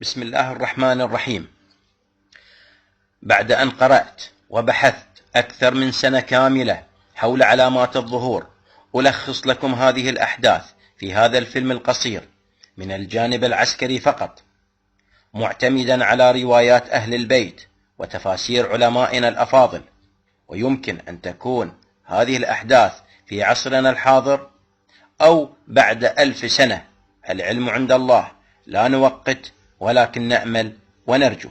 بسم الله الرحمن الرحيم. بعد أن قرأت وبحثت أكثر من سنة كاملة حول علامات الظهور، ألخص لكم هذه الأحداث في هذا الفيلم القصير من الجانب العسكري فقط، معتمدا على روايات أهل البيت وتفاسير علمائنا الأفاضل. ويمكن أن تكون هذه الأحداث في عصرنا الحاضر أو بعد 1000 سنة، العلم عند الله، لا نوقت ولكن نأمل ونرجو.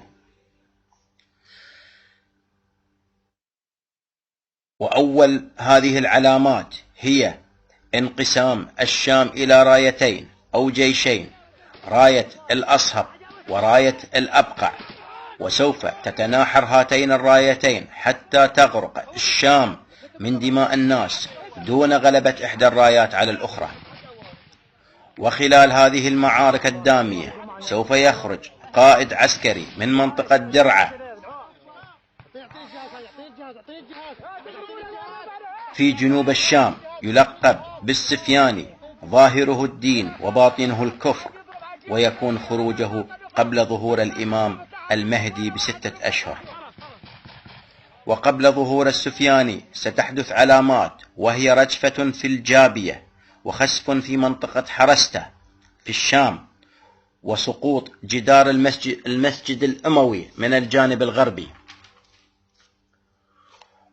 وأول هذه العلامات هي انقسام الشام إلى رايتين أو جيشين، راية الأصهب وراية الأبقع، وسوف تتناحر هاتين الرايتين حتى تغرق الشام من دماء الناس دون غلبة إحدى الرايات على الأخرى. وخلال هذه المعارك الدامية سوف يخرج قائد عسكري من منطقة درعا في جنوب الشام يلقب بالسفياني، ظاهره الدين وباطنه الكفر، ويكون خروجه قبل ظهور الإمام المهدي ب6 أشهر. وقبل ظهور السفياني ستحدث علامات، وهي رجفة في الجابية، وخسف في منطقة حرسته في الشام، وسقوط جدار المسجد الأموي من الجانب الغربي.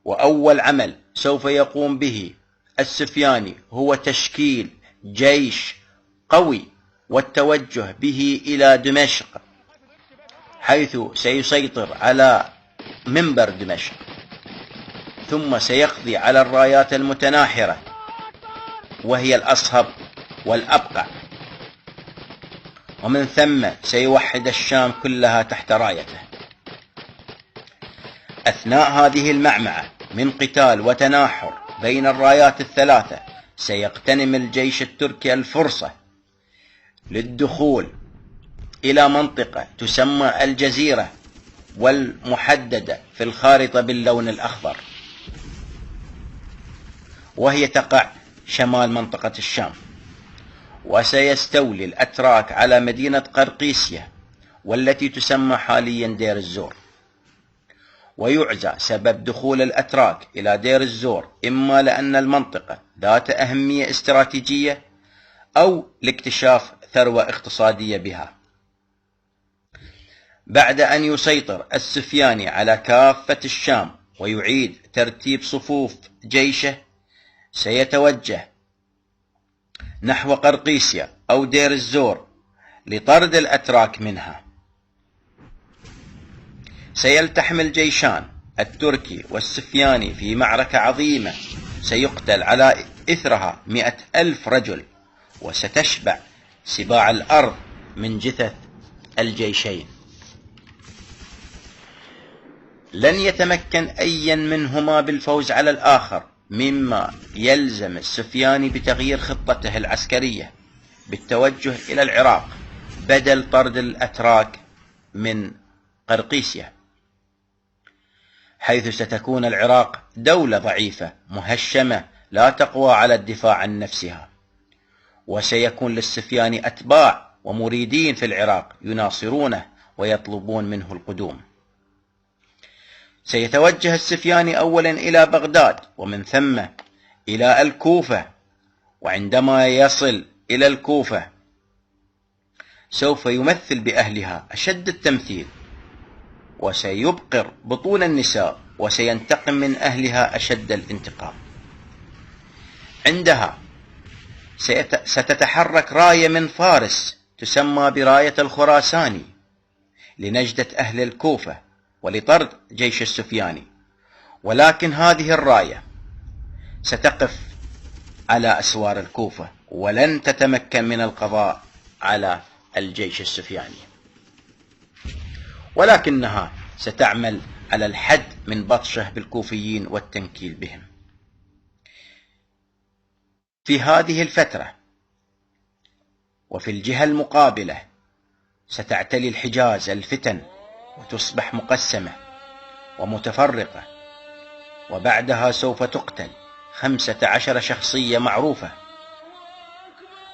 وأول عمل سوف يقوم به السفياني هو تشكيل جيش قوي والتوجه به إلى دمشق، حيث سيسيطر على منبر دمشق، ثم سيقضي على الرايات المتناحرة وهي الأصهب والأبقع، ومن ثم سيوحد الشام كلها تحت رايته. أثناء هذه المعمعة من قتال وتناحر بين الرايات الثلاثة، سيغتنم الجيش التركي الفرصة للدخول إلى منطقة تسمى الجزيرة، والمحددة في الخارطة باللون الأخضر، وهي تقع شمال منطقة الشام. وسيستولي الأتراك على مدينة قرقيسيا، والتي تسمى حاليا دير الزور. ويعزى سبب دخول الأتراك إلى دير الزور إما لأن المنطقة ذات أهمية استراتيجية، أو لاكتشاف ثروة اقتصادية بها. بعد أن يسيطر السفياني على كافة الشام ويعيد ترتيب صفوف جيشه، سيتوجه نحو قرقيسيا أو دير الزور لطرد الأتراك منها. سيلتحم الجيشان التركي والسفياني في معركة عظيمة سيقتل على إثرها 100,000 رجل، وستشبع سباع الأرض من جثث الجيشين. لن يتمكن أي منهما بالفوز على الآخر، مما يلزم السفياني بتغيير خطته العسكرية بالتوجه إلى العراق بدل طرد الأتراك من قرقيسيا، حيث ستكون العراق دولة ضعيفة مهشمة لا تقوى على الدفاع عن نفسها. وسيكون للسفياني أتباع ومريدين في العراق يناصرونه ويطلبون منه القدوم. سيتوجه السفياني أولا إلى بغداد، ومن ثم إلى الكوفة. وعندما يصل إلى الكوفة سوف يمثل بأهلها أشد التمثيل، وسيبقر بطون النساء، وسينتقم من أهلها أشد الانتقام. عندها ستتحرك راية من فارس تسمى براية الخراساني لنجدة أهل الكوفة ولطرد جيش السفياني، ولكن هذه الراية ستقف على أسوار الكوفة ولن تتمكن من القضاء على الجيش السفياني، ولكنها ستعمل على الحد من بطشه بالكوفيين والتنكيل بهم. في هذه الفترة وفي الجهة المقابلة ستعتلي الحجاز الفتن وتصبح مقسمة ومتفرقة، وبعدها سوف تقتل 15 شخصية معروفة.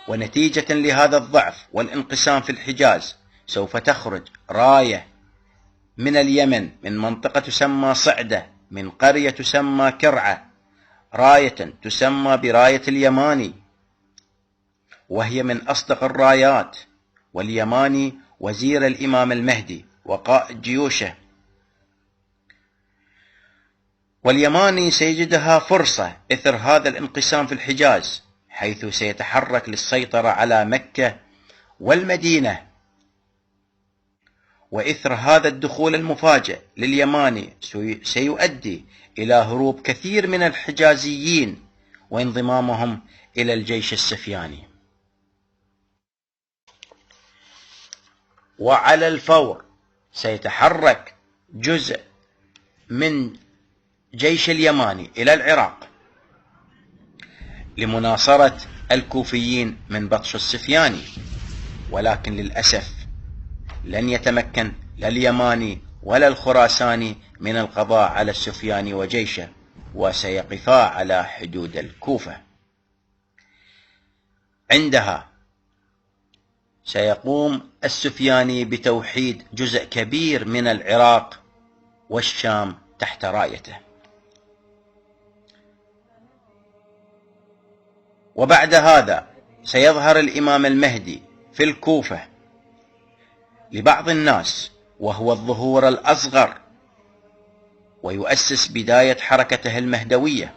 ونتيجة لهذا الضعف والانقسام في الحجاز سوف تخرج راية من اليمن، من منطقة تسمى صعدة، من قرية تسمى كرعة، راية تسمى براية اليماني، وهي من أصدق الرايات. واليماني وزير الإمام المهدي وقائد جيوشه، واليماني سيجدها فرصة إثر هذا الانقسام في الحجاز، حيث سيتحرك للسيطرة على مكة والمدينة. وإثر هذا الدخول المفاجئ لليماني سيؤدي إلى هروب كثير من الحجازيين وانضمامهم إلى الجيش السفياني. وعلى الفور سيتحرك جزء من جيش اليماني إلى العراق لمناصرة الكوفيين من بطش السفياني، ولكن للأسف لن يتمكن لا اليماني ولا الخراساني من القضاء على السفياني وجيشه، وسيقفا على حدود الكوفة. عندها سيقوم السفياني بتوحيد جزء كبير من العراق والشام تحت رايته. وبعد هذا سيظهر الإمام المهدي في الكوفة لبعض الناس، وهو الظهور الأصغر، ويؤسس بداية حركته المهدوية.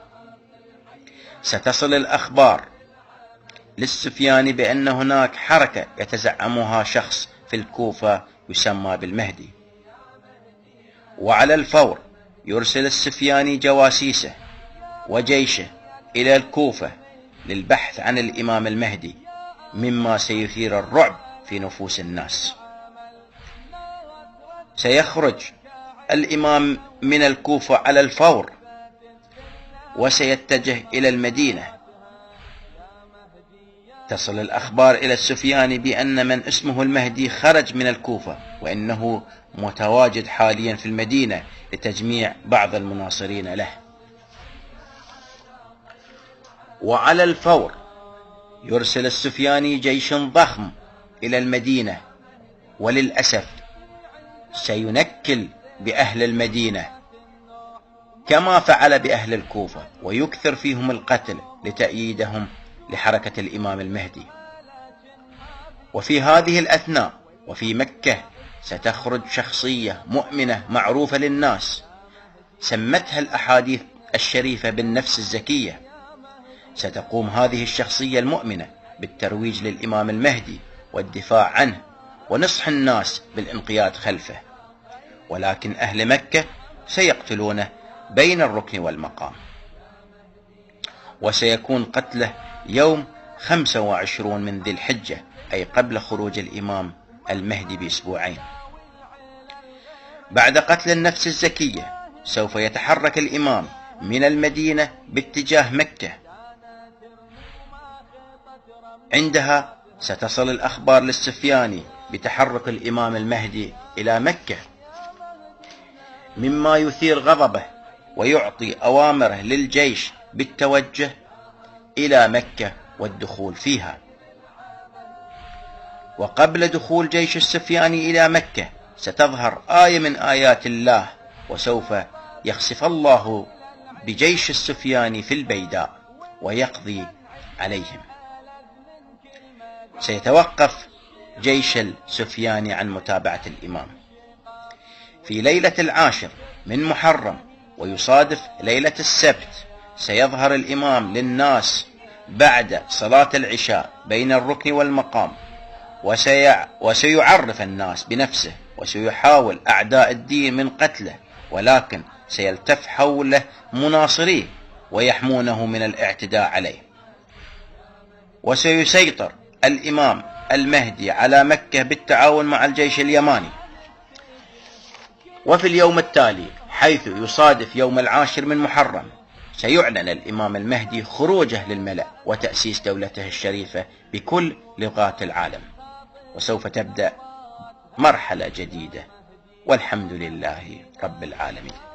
ستصل الأخبار للسفياني بأن هناك حركة يتزعمها شخص في الكوفة يسمى بالمهدي. وعلى الفور يرسل السفياني جواسيسه وجيشه إلى الكوفة للبحث عن الإمام المهدي، مما سيثير الرعب في نفوس الناس. سيخرج الإمام من الكوفة على الفور وسيتجه إلى المدينة. تصل الأخبار إلى السفياني بأن من اسمه المهدي خرج من الكوفة، وإنه متواجد حاليا في المدينة لتجميع بعض المناصرين له. وعلى الفور يرسل السفياني جيش ضخم إلى المدينة، وللأسف سينكل بأهل المدينة كما فعل بأهل الكوفة، ويكثر فيهم القتل لتأييدهم لحركة الإمام المهدي. وفي هذه الأثناء وفي مكة ستخرج شخصية مؤمنة معروفة للناس، سمتها الأحاديث الشريفة بالنفس الزكية. ستقوم هذه الشخصية المؤمنة بالترويج للإمام المهدي والدفاع عنه ونصح الناس بالانقياد خلفه، ولكن أهل مكة سيقتلونه بين الركن والمقام. وسيكون قتله يوم 25 من ذي الحجة، أي قبل خروج الإمام المهدي بأسبوعين. بعد قتل النفس الزكية سوف يتحرك الإمام من المدينة باتجاه مكة. عندها ستصل الأخبار للسفياني بتحرك الإمام المهدي إلى مكة، مما يثير غضبه ويعطي أوامره للجيش بالتوجه إلى مكة والدخول فيها. وقبل دخول جيش السفياني إلى مكة ستظهر آية من آيات الله، وسوف يخسف الله بجيش السفياني في البيداء ويقضي عليهم. سيتوقف جيش السفياني عن متابعة الإمام. في ليلة 10 من محرم ويصادف ليلة السبت سيظهر الإمام للناس بعد صلاة العشاء بين الركن والمقام، وسيعرف الناس بنفسه، وسيحاول أعداء الدين من قتله، ولكن سيلتف حوله مناصريه ويحمونه من الاعتداء عليه. وسيسيطر الإمام المهدي على مكة بالتعاون مع الجيش اليماني. وفي اليوم التالي حيث يصادف يوم 10 من محرم سيعلن الإمام المهدي خروجه للملأ وتأسيس دولته الشريفة بكل لغات العالم، وسوف تبدأ مرحلة جديدة، والحمد لله رب العالمين.